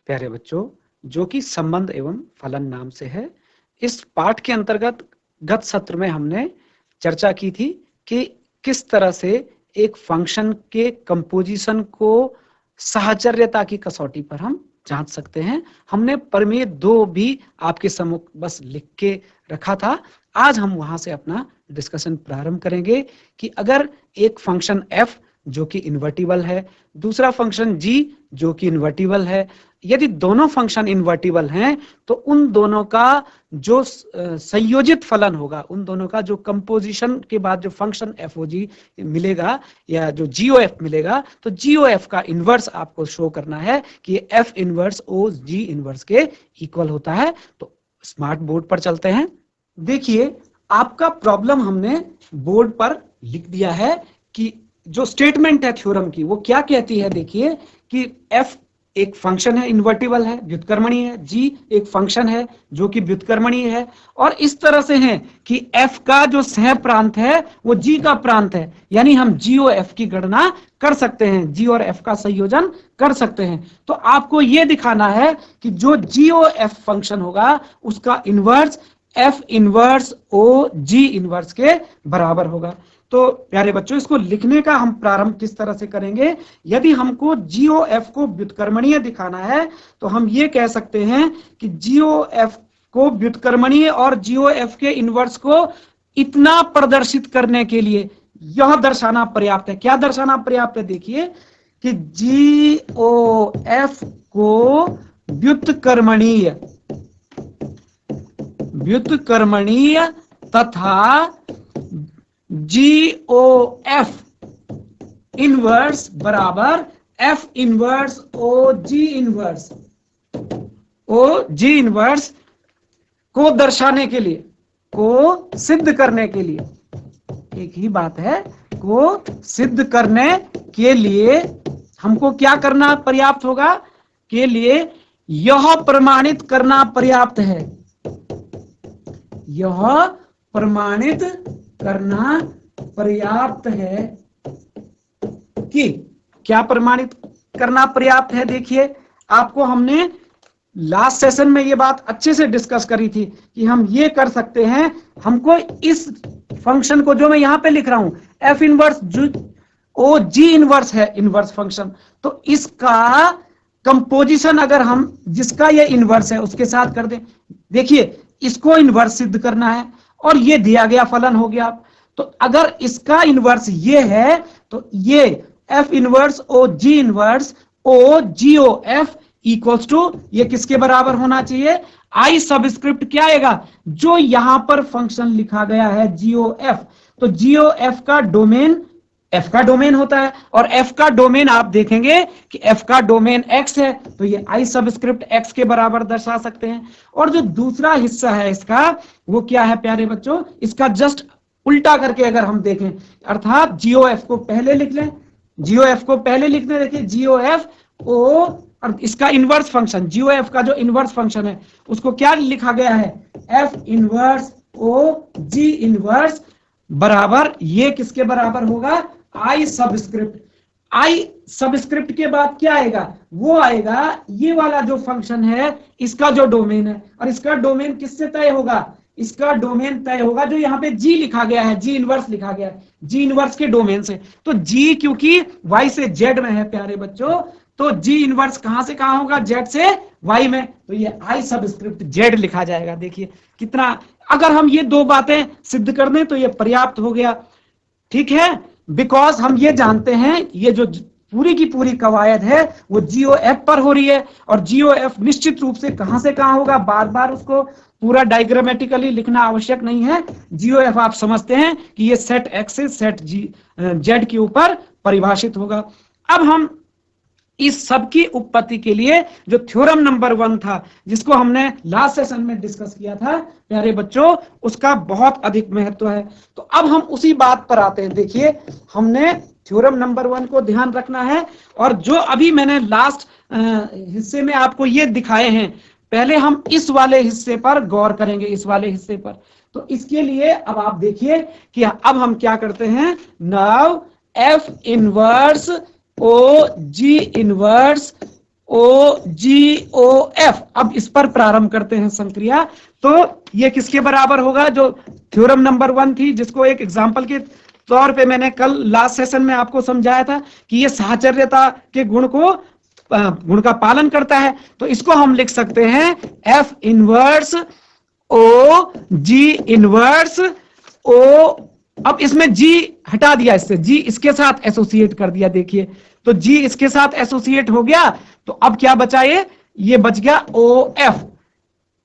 प्यारे बच्चों, जो कि संबंध एवं फलन नाम से है। इस पाठ के अंतर्गत गत सत्र में हमने चर्चा की थी कि किस तरह से एक फंक्शन के कंपोजिशन को साहचर्यता की कसौटी पर हम जांच सकते हैं। हमने प्रमेय 2 भी आपके सम्मुख बस लिख के रखा था। आज हम वहां से अपना डिस्कशन प्रारंभ करेंगे कि अगर एक फंक्शन f जो कि इन्वर्टिबल है, दूसरा फंक्शन g जो कि इन्वर्टिबल है, यदि दोनों फंक्शन इन्वर्टिबल हैं तो उन दोनों का जो संयोजित फलन होगा, उन दोनों का जो कंपोजिशन के बाद जो फंक्शन एफ ओ जी मिलेगा या जो जी ओ एफ मिलेगा, तो जी ओ एफ का इनवर्स आपको शो करना है कि ये F inverse O G inverse के इक्वल होता है। तो स्मार्ट बोर्ड पर चलते हैं। देखिए, आपका प्रॉब्लम हमने बोर्ड पर लिख दिया है कि जो स्टेटमेंट है थ्योरम की वो क्या कहती है। देखिए कि f एक फंक्शन है, इन्वर्टिबल है, व्युत्क्रमणीय है, g एक फंक्शन है जो कि व्युत्क्रमणीय है, और इस तरह से है कि f का जो सह प्रांत है वो g का प्रांत है, यानी हम GOF की गणना कर सकते हैं, g और f का संयोजन कर सकते हैं। तो आपको यह दिखाना है कि जो GOF फंक्शन होगा उसका inverse f inverse O G inverse के बराबर होगा। तो प्यारे बच्चों, इसको लिखने का हम प्रारंभ किस तरह से करेंगे। यदि हमको GOF को व्युत्क्रमणीय दिखाना है तो हम ये कह सकते हैं कि GOF को व्युत्क्रमणीय और GOF के इनवर्स को इतना प्रदर्शित करने के लिए यह दर्शाना पर्याप्त है। क्या दर्शाना पर्याप्त है? देखिए कि GOF को व्युत्क्रमणीय तथा GOF इनवर्स बराबर F inverse O G inverse को दर्शाने के लिए, को सिद्ध करने के लिए, एक ही बात है, को सिद्ध करने के लिए हमको क्या करना पर्याप्त होगा? के लिए यह प्रमाणित करना पर्याप्त है, यह प्रमाणित करना पर्याप्त है कि क्या प्रमाणित करना पर्याप्त है? देखिए, आपको हमने लास्ट सेशन में ये बात अच्छे से डिस्कस करी थी कि हम ये कर सकते हैं, हमको इस फंक्शन को जो मैं यहां पे लिख रहा हूं F inverse O G inverse है, इनवर्स फंक्शन, तो इसका कंपोजिशन अगर हम जिसका ये इनवर्स है उसके साथ कर दें, देखिए इसको इनवर्स सिद्ध करना है और ये दिया गया फलन हो गया। तो अगर इसका इनवर्स ये है तो ये F inverse O G inverse O G O F equals to ये किसके बराबर होना चाहिए? आई सबस्क्रिप्ट क्या आएगा? जो यहां पर फंक्शन लिखा गया है GOF, तो GOF का डोमेन f का डोमेन होता है, और f का डोमेन आप देखेंगे कि f का डोमेन x है, तो ये i सबस्क्रिप्ट x के बराबर दर्शा सकते हैं। और जो दूसरा हिस्सा है इसका वो क्या है प्यारे बच्चों? इसका जस्ट उल्टा करके अगर हम देखें, अर्थात GOF को पहले लिख लें, GOF को पहले लिखने, देखिए GOF ओ और इसका इनवर्स फंक्शन GOF का जो इनवर्स फंक्शन है उसको क्या लिखा गया है? f inverse O G inverse बराबर ये किसके बराबर होगा? आई सबस्क्रिप्ट। आई सबस्क्रिप्ट के बाद क्या आएगा? वो आएगा ये वाला जो फंक्शन है इसका जो डोमेन है, और इसका डोमेन किससे तय होगा? इसका डोमेन तय होगा जो यहाँ पे जी लिखा गया है, जी इनवर्स लिखा गया है, जी इनवर्स के डोमेन से। तो जी क्योंकि y से z में है प्यारे बच्चों, तो जी इनवर्स कहां से कहां होगा? z से y में, तो ये आई सबस्क्रिप्ट z लिखा जाएगा। देखिए कितना, अगर हम ये दो बातें सिद्ध कर दें तो ये पर्याप्त हो गया, ठीक है। बिकॉज हम ये जानते हैं ये जो पूरी की पूरी कवायद है वो GOF पर हो रही है, और GOF निश्चित रूप से कहां से कहां होगा, बार बार उसको पूरा डायग्रामेटिकली लिखना आवश्यक नहीं है। GOF आप समझते हैं कि ये सेट x से सेट z के ऊपर परिभाषित होगा। अब हम इस सब की उत्पत्ति के लिए जो थ्योरम नंबर 1 था जिसको हमने लास्ट सेशन में डिस्कस किया था प्यारे बच्चों, उसका बहुत अधिक महत्व है। तो अब हम उसी बात पर आते हैं। देखिए, हमने थ्योरम नंबर 1 को ध्यान रखना है, और जो अभी मैंने लास्ट हिस्से में आपको ये दिखाए हैं, पहले हम इस वाले हिस्से पर गौर करेंगे, इस वाले हिस्से पर। तो इसके लिए अब आप देखिए कि अब हम क्या करते हैं। Now F inverse O G inverse OGOF। अब इस पर प्रारंभ करते हैं संक्रिया। तो ये किसके बराबर होगा? जो थ्योरम नंबर 1 थी, जिसको एक एग्जाम्पल के तौर पे मैंने कल लास्ट सेशन में आपको समझाया था कि ये साहचर्यता के गुण का पालन करता है। तो इसको हम लिख सकते हैं F inverse OG inverse O। अब इसमें G हटा दिया, इससे G इसके साथ एसोसिएट कर दिया। देखिए, तो G इसके साथ एसोसिएट हो गया, तो अब क्या बचा? ये बच गया OF।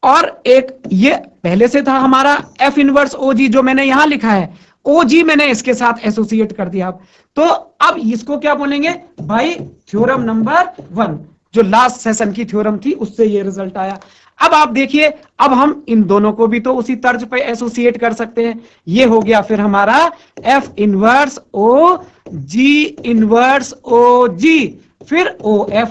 और एक ये पहले से था हमारा F इनवर्स OG, जो मैंने यहां लिखा है, OG मैंने इसके साथ एसोसिएट कर दिया। तो अब इसको क्या बोलेंगे भाई? थ्योरम नंबर 1, जो लास्ट सेशन की थ्योरम थी, उससे ये रिजल्ट आया। अब आप देखिए, अब हम इन दोनों को भी तो उसी तर्ज पे एसोसिएट कर सकते हैं। ये हो गया फिर हमारा F inverse OG inverse OG, फिर OF।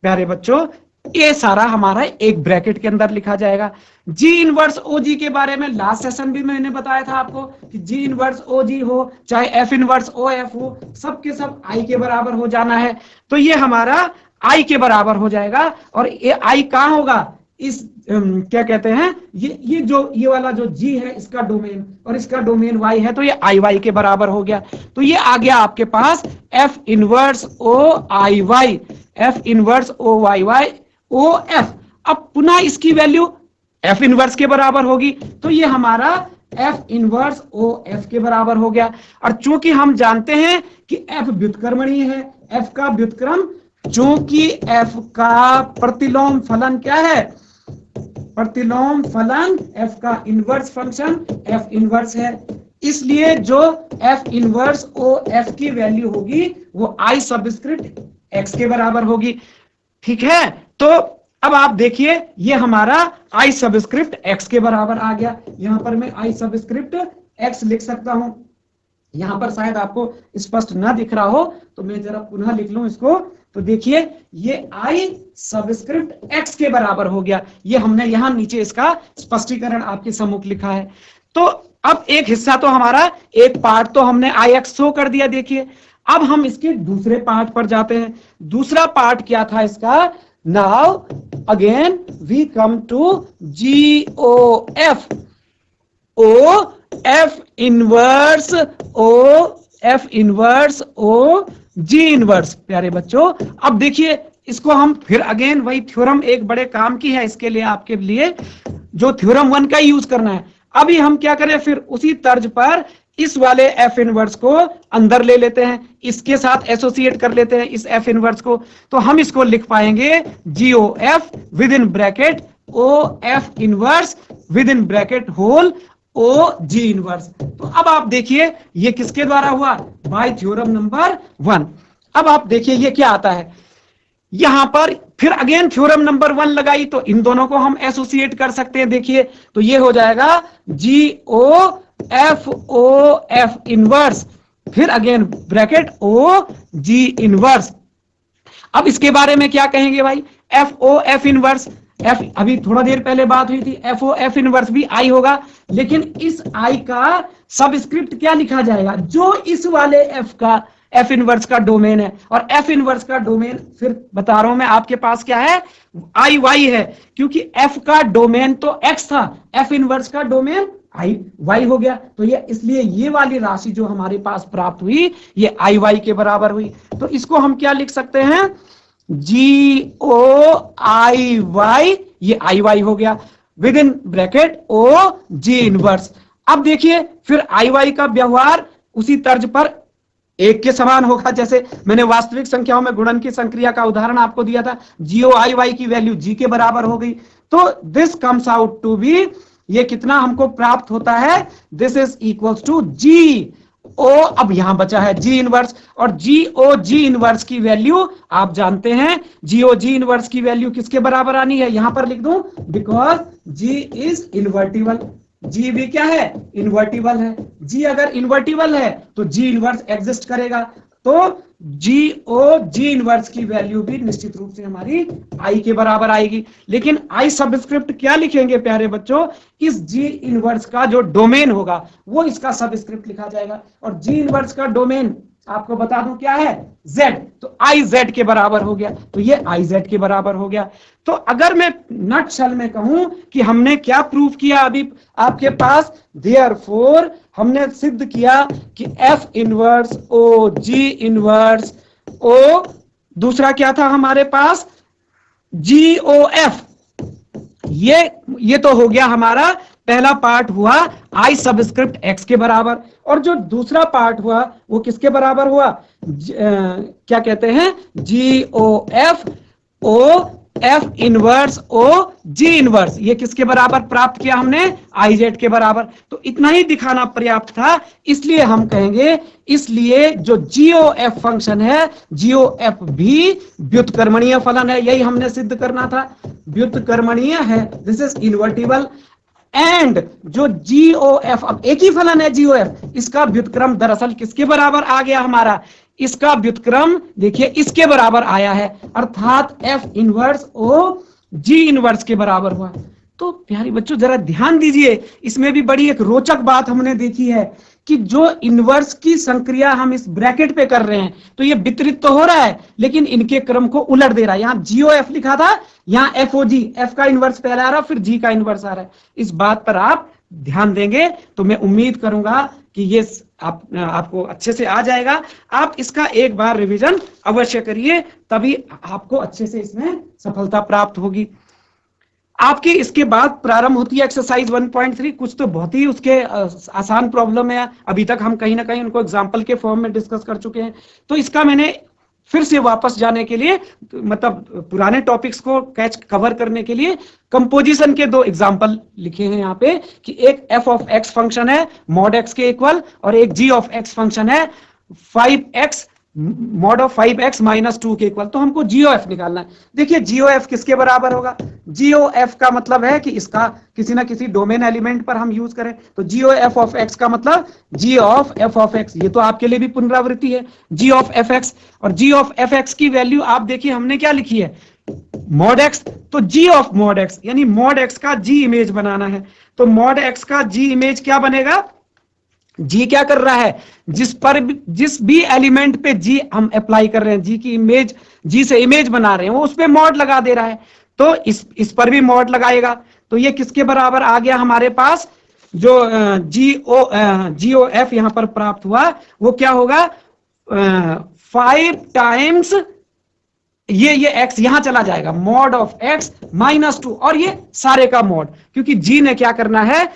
प्यारे बच्चों, ये सारा हमारा एक ब्रैकेट के अंदर लिखा जाएगा। G इनवर्स OG के बारे में लास्ट सेशन भी मैंने बताया था आपको कि G इनवर्स OG हो चाहे F इनवर्स OF हो, सब के सब I के बराबर हो जाना है। तो ये हमारा I के बराबर हो जाएगा। और ये I कहाँ होगा? इस क्या कहते हैं, ये वाला जो G है, इसका डोमेन, और इसका डोमेन Y है, तो ये IY के बराबर हो गया। तो ये आ गया आपके पास F inverse OIY, F inverse OYY OF। अब पुनः इसकी वैल्यू F इनवर्स के बराबर होगी, तो ये हमारा F इनवर्स OF के बराबर हो गया। और चूंकि हम जानते हैं कि F व्युत्क्रमणीय है, F का व्युत्क्रम, चूंकि F का प्रतिलोम फलन क्या है? प्रतिलोम फलन F का इनवर्स फंक्शन F इनवर्स है, इसलिए जो F इनवर्स OF की वैल्यू होगी वो I सबस्क्रिप्ट X के बराबर होगी। ठीक है, तो अब आप देखिए, ये हमारा I सबस्क्रिप्ट X के बराबर आ गया। यहां पर मैं I सबस्क्रिप्ट X लिख सकता हूं। यहां पर शायद आपको स्पष्ट ना दिख रहा हो, तो मैं जरा पुनः लिख लूं इसको। तो देखिए, ये I सबस्क्रिप्ट X के बराबर हो गया। ये हमने यहां नीचे इसका स्पष्टीकरण आपके सम्मुख लिखा है। तो अब एक हिस्सा तो हमारा, एक पार्ट तो हमने IX शो कर दिया। देखिए, अब हम इसके दूसरे पार्ट पर जाते हैं। दूसरा पार्ट क्या था इसका? Now again we come to GOF, OF inverse OF inverse OG inverse. प्यारे बच्चों, अब देखिए, इसको हम फिर अगेन वही थ्योरम एक बड़े काम की है इसके लिए, आपके लिए जो थ्योरम 1 का यूज करना है। अभी हम क्या करें, फिर उसी तर्ज पर इस वाले F इनवर्स को अंदर ले लेते हैं, इसके साथ एसोसिएट कर लेते हैं इस F इनवर्स को। तो हम इसको लिख पाएंगे GOF with in bracket OF inverse with in bracket whole OG inverse. तो अब आप देखिए, ये किसके द्वारा हुआ? By theorem number 1। अब आप देखिए ये क्या आता है यहां पर, फिर अगेन थ्योरम नंबर 1 लगाई, तो इन दोनों को हम एसोसिएट कर सकते हैं। देखिए, तो ये हो जाएगा GOF OF इनवर्स, फिर अगेन ब्रैकेट OG इनवर्स। अब इसके बारे में क्या कहेंगे भाई? FOF इनवर्स, F अभी थोड़ा देर पहले बात हुई थी, FOF इनवर्स भी I होगा, लेकिन इस I का सबस्क्रिप्ट क्या लिखा जाएगा? जो इस वाले F का F इनवर्स का डोमेन है। और F इनवर्स का डोमेन फिर बता रहा हूं मैं आपके पास क्या है? IY है, क्योंकि F का डोमेन तो X था, F इनवर्स का डोमेन IY हो गया। तो ये इसलिए ये वाली राशि जो हमारे पास प्राप्त हुई, ये IY के बराबर हुई। तो इसको हम क्या लिख सकते हैं? GOIY, ये IY हो गया with in bracket OG inverse. अब देखिए, फिर IY का व्यवहार उसी तर्ज पर एक के समान होगा, जैसे मैंने वास्तविक संख्याओं में गुणन की संक्रिया का उदाहरण आपको दिया था। GOIY की वैल्यू G के बराबर हो गई। तो this comes out to be, ये कितना हमको प्राप्त होता है? This is equals to GO, अब यहां बचा है G इनवर्स, और GOG इनवर्स की वैल्यू आप जानते हैं। GOG इनवर्स की वैल्यू किसके बराबर आनी है? यहां पर लिख दूं, because G is invertible. G भी क्या है? इन्वर्टिबल है। G अगर इन्वर्टिबल है तो G इनवर्स एग्जिस्ट करेगा। तो GOG इनवर्स की वैल्यू भी निश्चित रूप से हमारी I के बराबर आएगी। लेकिन I सबस्क्रिप्ट क्या लिखेंगे प्यारे बच्चों? इस G इनवर्स का जो डोमेन होगा वो इसका सबस्क्रिप्ट लिखा जाएगा। और G इनवर्स का डोमेन आपको बता दूं क्या है, z, तो आई जेड के बराबर हो गया, तो ये आई जेड के बराबर हो गया। तो अगर मैं नटशल में कहूं कि हमने क्या प्रूफ किया अभी आपके पास, देयरफॉर हमने सिद्ध किया कि F inverse O G inverse ओ, दूसरा क्या था हमारे पास, जी ओ एफ, ये तो हो गया हमारा पहला पार्ट हुआ आई सबस्क्रिप्ट एक्स के बराबर, और जो दूसरा पार्ट हुआ वो किसके बराबर हुआ, क्या कहते हैं, जी O F inverse O G inverse, ये किसके बराबर प्राप्त किया हमने, आई जेड के बराबर। तो इतना ही दिखाना पर्याप्त था, इसलिए हम कहेंगे, इसलिए जो जीओ एफ फंक्शन है, जीओ एफ भी व्युत्क्रमणीय फलन है, यही हमने सिद्ध करना था, व्युत्क्रमणीय है, दिस इज इन्वर्टिबल। एंड जो जीओ एफ, अब एक ही फलन है जीओ एफ, इसका व्युत्क्रम दरअसल किसके बराबर आ गया हमारा, इसका व्युत्क्रम देखिए इसके बराबर आया है, अर्थात F inverse O G inverse के बराबर हुआ। तो प्यारे बच्चों जरा ध्यान दीजिए, इसमें भी बड़ी एक रोचक बात हमने देखी है कि जो इनवर्स की संक्रिया हम इस ब्रैकेट पे कर रहे हैं, तो ये वितरित तो हो रहा है लेकिन इनके क्रम को उलट दे रहा है। यहां जीओ एफ लिखा था, यहां एफ ओ जी, एफ का इनवर्स पहले आ रहा फिर जी का इनवर्स आ रहा है। इस बात पर आप ध्यान देंगे तो मैं उम्मीद करूंगा कि ये आपको अच्छे से आ जाएगा। आप इसका एक बार रिवीजन अवश्य करिए, तभी आपको अच्छे से इसमें सफलता प्राप्त होगी। आपके इसके बाद प्रारंभ होती है एक्सरसाइज 1.3, कुछ तो बहुत ही उसके आसान प्रॉब्लम है, अभी तक हम कहीं ना कहीं उनको एग्जाम्पल के फॉर्म में डिस्कस कर चुके हैं। तो इसका मैंने फिर से वापस जाने के लिए, मतलब पुराने टॉपिक्स को कवर करने के लिए कंपोजिशन के दो एग्जाम्पल लिखे हैं यहाँ पे, कि एक एफ ऑफ एक्स फंक्शन है मॉड एक्स के इक्वल, और एक जी ऑफ एक्स फंक्शन है 5x mod of 5x minus 2 के इक्वल। तो हमको जीओ एफ निकालना है। देखिए जीओ एफ किसके बराबर होगा, जीओ एफ का मतलब है कि इसका किसी ना किसी डोमेन एलिमेंट पर हम यूज करें, तो जीओ एफ ऑफ एक्स का मतलब जी ऑफ एफ ऑफ एक्स, ये तो आपके लिए भी पुनरावृत्ति है, जी ऑफ एफ एक्स। और जी ऑफ एफ एक्स की वैल्यू आप देखिए हमने क्या लिखी है, मॉड एक्स, तो जी ऑफ मॉड एक्स, यानी मॉड एक्स का जी इमेज बनाना है। तो मॉड एक्स का जी इमेज क्या बनेगा, जी क्या कर रहा है, जिस भी एलिमेंट पे जी हम अप्लाई कर रहे हैं, जी की इमेज, जी से इमेज बना रहे हैं, वो उस पे मॉड लगा दे रहा है, तो इस पर भी मॉड लगाएगा। तो ये किसके बराबर आ गया हमारे पास, जो जीओ एफ यहां पर प्राप्त हुआ वो क्या होगा, 5 टाइम्स ये एक्स यहां चला जाएगा, मॉड ऑफ एक्स माइनस 2, और ये सारे का मॉड, क्योंकि जी ने क्या करना है,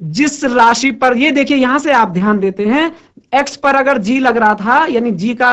जिस राशि पर, ये देखिए यहां से आप ध्यान देते हैं, एक्स पर अगर जी लग रहा था, यानी जी का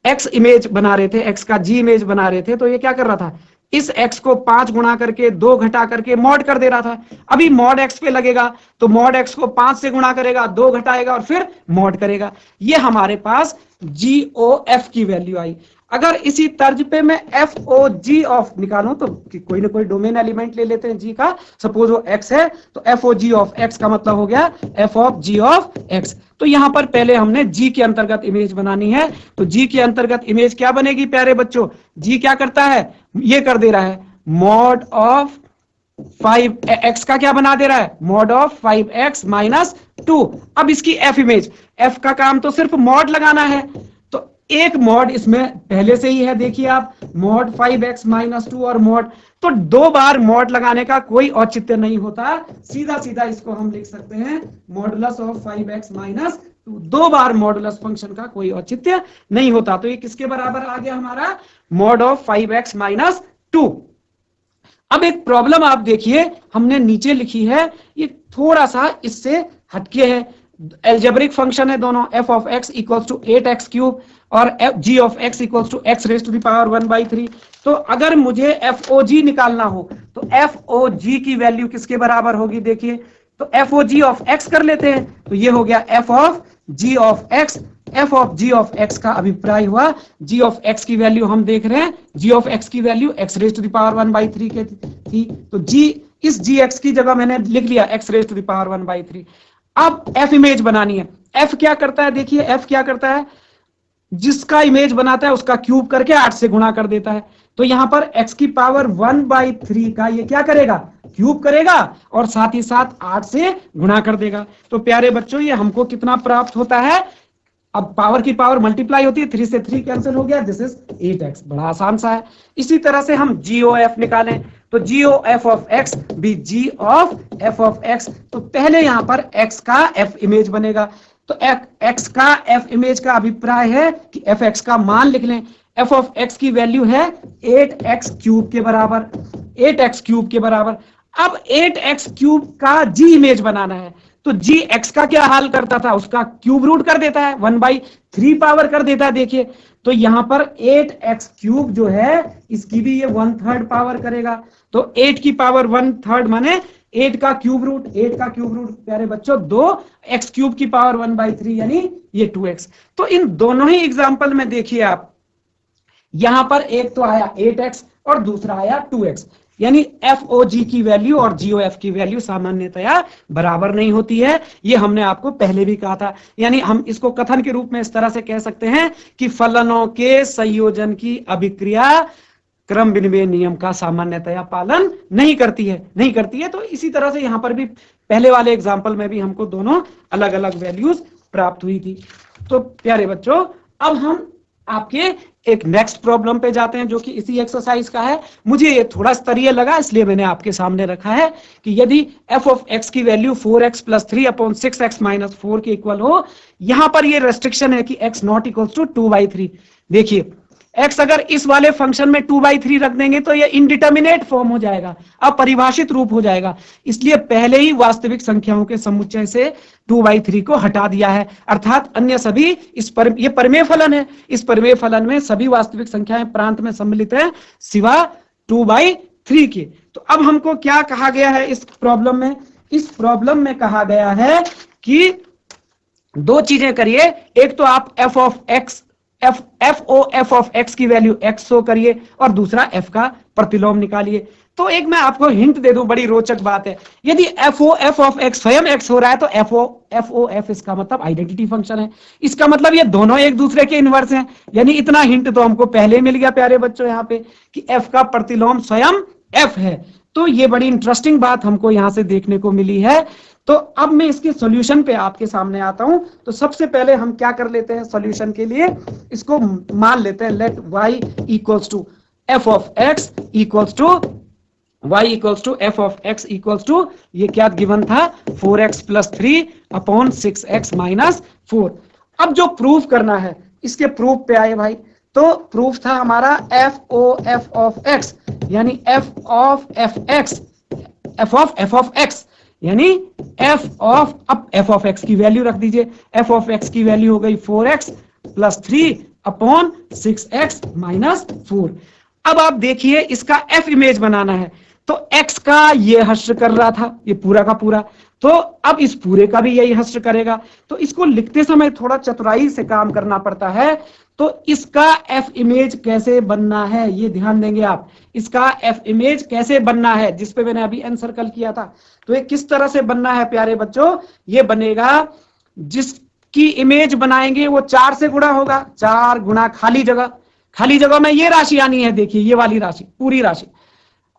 एक्स इमेज बना रहे थे, एक्स का जी इमेज बना रहे थे, तो ये क्या कर रहा था, इस एक्स को 5 गुणा करके 2 घटा करके मॉड कर दे रहा था। अभी मॉड एक्स पे लगेगा तो मॉड एक्स को 5 से गुणा करेगा, 2 घटाएगा और फिर मॉड करेगा। ये हमारे पास जी ओ एफ की वैल्यू आई। अगर इसी तर्ज पे मैं एफ ओ जी ऑफ निकालूं, तो कोई ना कोई डोमेन एलिमेंट ले लेते हैं जी का, सपोज वो एक्स है, तो F O G of X का मतलब हो गया F of G of X. तो यहां पर पहले हमने जी के अंतर्गत इमेज बनानी है, तो जी के अंतर्गत इमेज क्या बनेगी प्यारे बच्चों, जी क्या करता है, ये कर दे रहा है मॉड ऑफ 5x का क्या बना दे रहा है, मॉड ऑफ 5x माइनस 2। अब इसकी एफ इमेज, एफ का काम तो सिर्फ मॉड लगाना है, तो एक मॉड इसमें पहले से ही है, देखिए आप, मॉड 5x माइनस 2 और मॉड, तो 2 बार मॉड लगाने का कोई औचित्य नहीं होता, सीधा सीधा इसको हम लिख सकते हैं modulus of 5x minus 2। 2 bar modulus function का कोई औचित्य नहीं होता। तो ये किसके बराबर आ गया हमारा, मॉड ऑफ 5x माइनस 2। अब एक प्रॉब्लम आप देखिए हमने नीचे लिखी है, ये थोड़ा सा इससे हटके है, एल्जेब्रिक फंक्शन है दोनों, f of x equals to 8x cube और g of x equals to x raise to the power 1/3। तो अगर मुझे FOG निकालना हो तो FOG की वैल्यू किसके बराबर होगी, देखिए, तो FOG ऑफ x कर लेते हैं, तो ये हो गया f of g of x। f of g of x का अभिप्राय हुआ, g ऑफ x की वैल्यू हम देख रहे हैं, g ऑफ x की value x raise to the power 1/3 के थी, तो g, इस gx की जगह मैंने लिख लिया x raise to the power 1/3। अब f इमेज बनानी है, f क्या करता है, देखिए f क्या करता है, जिसका इमेज बनाता है उसका क्यूब करके 8 से गुणा कर देता है। तो यहां पर x की पावर 1/3 का ये क्या करेगा, क्यूब करेगा और साथ ही साथ 8 से गुणा कर देगा। तो प्यारे बच्चों ये हमको कितना प्राप्त होता है, अब पावर की पावर मल्टीप्लाई होती है, 3 से 3 कैंसिल हो गया, दिस इज 8x। बड़ा आसान सा है। इसी तरह से हम GOF निकालें तो GOF ऑफ x भी G of f of x। तो पहले यहां पर x का f इमेज बनेगा, तो x का f इमेज का अभिप्राय है कि fx का मान लिख लें। f ऑफ x की वैल्यू है 8x क्यूब के बराबर, 8x क्यूब के बराबर। अब 8x क्यूब का g इमेज बनाना है, तो g x का क्या हाल करता था, उसका क्यूब रूट कर देता है, 1/3 पावर कर देता है। देखिए तो यहां पर 8x क्यूब जो है इसकी भी ये 1/3 पावर करेगा, तो 8 की पावर 1/3 माने 8 का क्यूब रूट, 8 का क्यूब रूट प्यारे बच्चों 2, x क्यूब की पावर 1/3 यानी ये 2x। तो इन दोनों ही एग्जाम्पल में देखिए आप, यहां पर एक तो आया 8x और दूसरा आया 2x, यानी FOG की वैल्यू और GOF की वैल्यू सामान्यतया बराबर नहीं होती है। ये हमने आपको पहले भी कहा था। यानी हम इसको कथन के रूप में इस तरह से कह सकते हैं कि फलनों के संयोजन की अभिक्रिया क्रम विनिमय नियम का सामान्यतया पालन नहीं करती है। तो इसी तरह से यहां पर भी पहले वाले एग्जाम्पल में भी हमको दोनों अलग अलग वैल्यूज प्राप्त हुई थी। तो प्यारे बच्चों, अब हम आपके एक नेक्स्ट प्रॉब्लम पे जाते हैं जो कि इसी एक्सरसाइज का है। मुझे ये थोड़ा स्तरीय लगा इसलिए मैंने आपके सामने रखा है कि यदि f ऑफ x की वैल्यू 4x + 3 अपॉन 6x - 4 के इक्वल हो, यहां पर ये रेस्ट्रिक्शन है कि x नॉट इक्वल्स टू 2/3। देखिए x अगर इस वाले फंक्शन में 2/3 रख देंगे तो ये इनडिटर्मिनेट फॉर्म हो जाएगा, अपरिभाषित रूप हो जाएगा। इसलिए पहले ही वास्तविक संख्याओं के समुच्चय से 2/3 को हटा दिया है, अर्थात अन्य सभी ये परिमेय फलन है, इस परिमेय फलन में सभी वास्तविक संख्याएं प्रांत में सम्मिलित है सिवा 2/3 के। तो अब हमको क्या कहा गया है इस प्रॉब्लम में? इस प्रॉब्लम में कहा गया है कि दो चीजें करिए, एक तो आप f ऑफ x की वैल्यू x शो करिए और दूसरा f का प्रतिलोम निकालिए। तो एक मैं आपको हिंट दे दूं, बड़ी रोचक बात है। यदि f ऑफ x स्वयं x हो रहा है तो f इसका मतलब आइडेंटिटी फंक्शन है, इसका मतलब ये दोनों एक दूसरे के इनवर्स हैं। यानी इतना हिंट तो हमको पहले मिल गया प्यारे बच्चों यहाँ पे कि f का प्रतिलोम स्वयं f है। तो ये बड़ी इंटरेस्टिंग बात हमको यहाँ से देखने को मिली है। तो अब मैं इसके सॉल्यूशन पे आपके सामने आता हूं। तो सबसे पहले हम क्या कर लेते हैं, सॉल्यूशन के लिए इसको मान लेते हैं, let y equals to f of x equals to y equals to f of x equals to, ये क्या गिवन था, 4x + 3 अपॉन 6x - 4। अब जो प्रूफ करना है इसके प्रूफ पे आए भाई। तो प्रूफ था हमारा f ऑफ x यानी f ऑफ x यानी f ऑफ x की वैल्यू रख दीजिए। f ऑफ x की वैल्यू हो गई 4x + 3 अपॉन 6x - 4। अब आप देखिए इसका f इमेज बनाना है, तो x का ये हश्र कर रहा था, ये पूरा का पूरा, तो अब इस पूरे का भी यही हश्र करेगा। तो इसको लिखते समय थोड़ा चतुराई से काम करना पड़ता है। तो इसका f इमेज कैसे बनना है ये ध्यान देंगे आप, इसका f इमेज कैसे बनना है जिसपे मैंने अभी n सर्कल किया था। तो ये किस तरह से बनना है प्यारे बच्चों, ये बनेगा जिसकी इमेज बनाएंगे वो 4 से गुणा होगा, 4 गुणा खाली जगह में ये राशि आनी है, देखिए ये वाली राशि, पूरी राशि,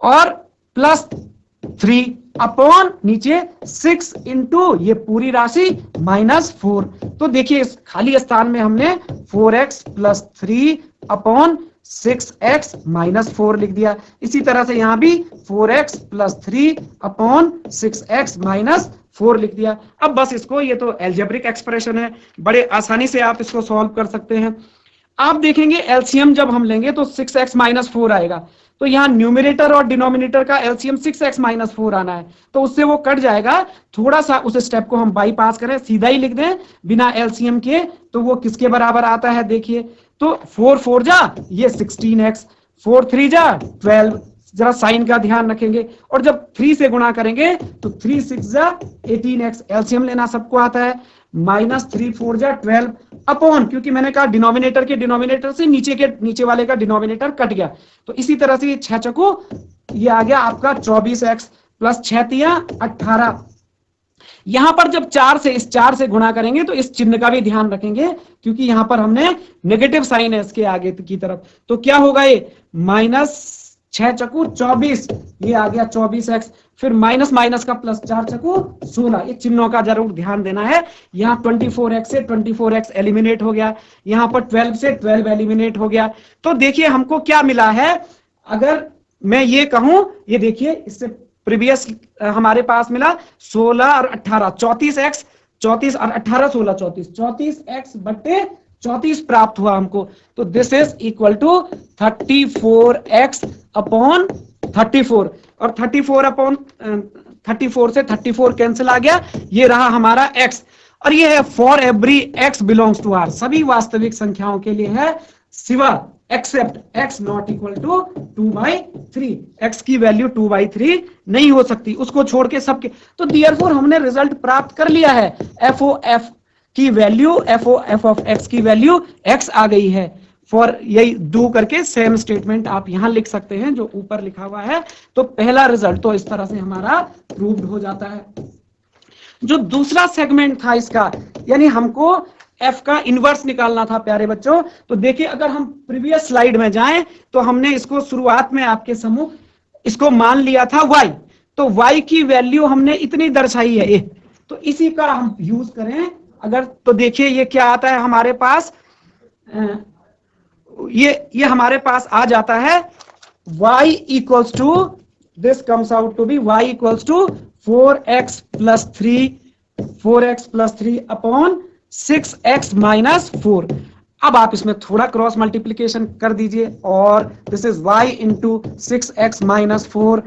और +3 अपॉन नीचे 6 इंटू ये पूरी राशि -4। तो देखिए इस खाली स्थान में हमने 4x + 3 अपॉन 6x - 4 लिख दिया। इसी तरह से यहां भी 4x + 3 अपॉन 6x - 4 लिख दिया। अब बस इसको, ये तो एल्जेब्रिक एक्सप्रेशन है, बड़े आसानी से आप इसको सॉल्व कर सकते हैं। आप देखेंगे एलसीएम जब हम लेंगे तो 6x - 4 आएगा, तो यहाँ न्यूमरेटर और डिनोमिनेटर का एलसीएम 6x - 4 आना है, तो उससे वो कट जाएगा। थोड़ा सा उस स्टेप को हम बाईपास करें, सीधा ही लिख दें बिना एलसीएम के, तो वो किसके बराबर आता है देखिए, तो 4 4 जा ये 16x, 4 3 जा 12, जरा साइन का ध्यान रखेंगे, और जब 3 से गुणा करेंगे तो 3 6 जा 18x, एलसीएम लेना सबको आता है, -3 4 जा 12 अपॉन, क्योंकि मैंने कहा डिनोमिनेटर के डिनोमिनेटर से नीचे वाले का डिनोमिनेटर कट गया, तो इसी तरह से 6 चकू ये आ गया आपका 24x + 6 तिया 18। यहां पर जब 4 से गुणा करेंगे तो इस चिन्ह का भी ध्यान रखेंगे, क्योंकि यहां पर हमने नेगेटिव साइन है इसके आगे की तरफ, तो क्या होगा ये -6 चकू 24, ये आ गया 24x, फिर माइनस माइनस का प्लस 4 चको 16, ये चिन्हों का जरूर ध्यान देना है। यहाँ 24x से 24x एलिमिनेट हो गया, यहाँ पर 12 से 12 एलिमिनेट हो गया। तो देखिए हमको क्या मिला है, अगर मैं ये कहूं, ये देखिए इससे प्रीवियस हमारे पास मिला 16 और 18, 34x, 34 और 18 16 34, 34x बटे 34 प्राप्त हुआ हमको। तो this is equal to 34x upon 34, और 34 अपॉन 34 से 34 कैंसिल आ गया, ये रहा हमारा x। और ये है for every x belongs to r, सभी वास्तविक संख्याओं के लिए है सिवा except x not equal to 2/3, x की वैल्यू 2/3 नहीं हो सकती, उसको छोड़ के सबके। तो देयरफॉर हमने रिजल्ट प्राप्त कर लिया है, एफ ओ एफ की value, F O F of x की वैल्यू x आ गई है। फॉर यही डू करके सेम स्टेटमेंट आप यहां लिख सकते हैं जो ऊपर लिखा हुआ है। तो पहला रिजल्ट तो इस तरह से हमारा प्रूव्ड हो जाता है। जो दूसरा सेगमेंट था इसका, यानी हमको f का इनवर्स निकालना था प्यारे बच्चों। तो देखिए अगर हम प्रीवियस स्लाइड में जाएं तो हमने इसको शुरुआत में आपके सम्मुख इसको मान लिया था y, तो y की वैल्यू हमने इतनी दर्शाई है, तो इसी का हम यूज करें अगर, तो देखिए ये क्या आता है हमारे पास, ये हमारे पास आ जाता है y equals to, this comes out to be y equals to 4x plus 3 upon 6x minus 4। अब आप इसमें थोड़ा क्रॉस मल्टीप्लीकेशन कर दीजिए, और this is y into 6x minus 4,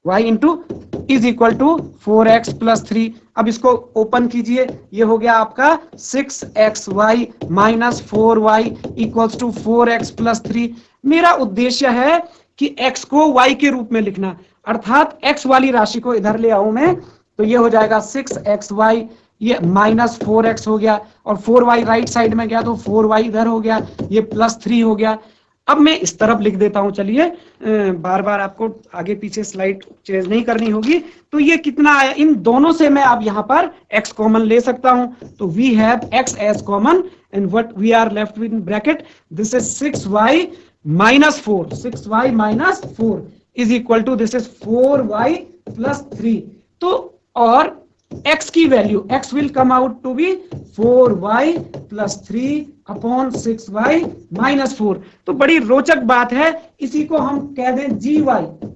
y into is equal to 4x plus 3। अब इसको open कीजिए, ये हो गया आपका 6xy minus 4y equals to 4x plus 3। मेरा उद्देश्य है कि x को y के रूप में लिखना, अर्थात x वाली राशि को इधर ले आऊं मैं, तो ये हो जाएगा 6xy, ये माइनस 4x हो गया, और 4y राइट साइड में गया तो 4y इधर हो गया, ये प्लस 3 हो गया। अब मैं इस तरफ लिख देता हूं, चलिए बार बार आपको आगे पीछे स्लाइड चेंज नहीं करनी होगी। तो ये कितना आया, इन दोनों से मैं अब यहां पर x कॉमन ले सकता हूं, तो we have x as common and what we are left with in bracket, this is 6y minus 4, 6y minus 4 is equal to this is 4y plus 3। तो और x की value, x will come out to be 4y plus 3 upon 6y minus 4। तो बड़ी रोचक बात है, इसी को हम कह दें gy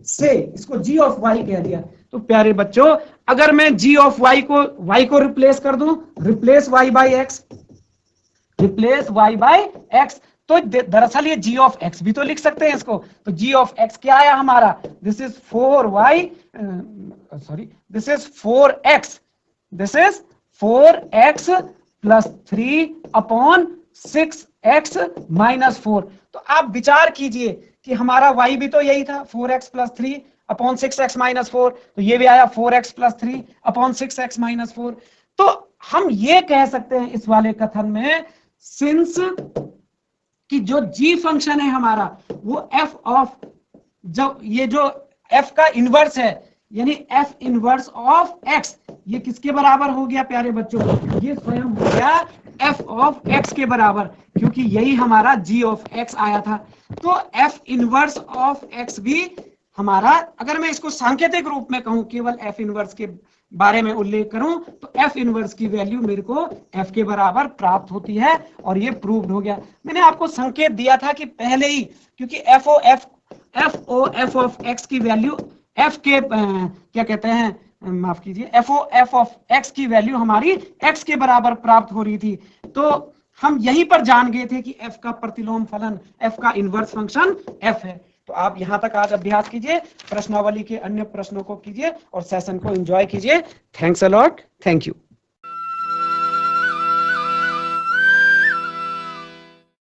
से, इसको g ऑफ y कह दिया। तो प्यारे बच्चों अगर मैं g ऑफ y को रिप्लेस कर दूं, replace y by x, replace y by x, तो दरअसल ये g ऑफ x भी तो लिख सकते हैं इसको। तो g ऑफ x क्या आया हमारा, this is 4x, this is 4x plus 3 upon 6x minus 4। तो आप विचार कीजिए कि हमारा y भी तो यही था, 4x plus 3 upon 6x minus 4, तो ये भी आया 4x plus 3 upon 6x minus 4। तो हम ये कह सकते हैं इस वाले कथन में, सिंस कि जो g फंक्शन है हमारा वो f ऑफ, जब ये जो f का इनवर्स है, यानी f इनवर्स ऑफ x, ये किसके बराबर हो गया प्यारे बच्चों, ये स्वयं हो गया f ऑफ x के बराबर, क्योंकि यही हमारा g ऑफ x आया था। तो f इनवर्स ऑफ x भी हमारा, अगर मैं इसको सांकेतिक रूप में कहूं, केवल f इनवर्स के बारे में उल्लेख करूं, तो f इनवर्स की वैल्यू मेरे को f के बराबर प्राप्त होती है, और ये प्रूव्ड हो गया। मैंने आपको संकेत दिया था कि पहले ही, क्योंकि f O F of x की वैल्यू f के क्या कहते हैं, माफ कीजिए, f ऑफ x की वैल्यू हमारी x के बराबर प्राप्त हो रही थी। तो हम यहीं पर जान गए थे कि f का प्रतिलोम फलन, f का इनवर्स फंक्शन f है। तो आप यहां तक आज अभ्यास कीजिए, प्रश्नावली के अन्य प्रश्नों को कीजिए और सेशन को एंजॉय कीजिए। Thanks a lot, thank you.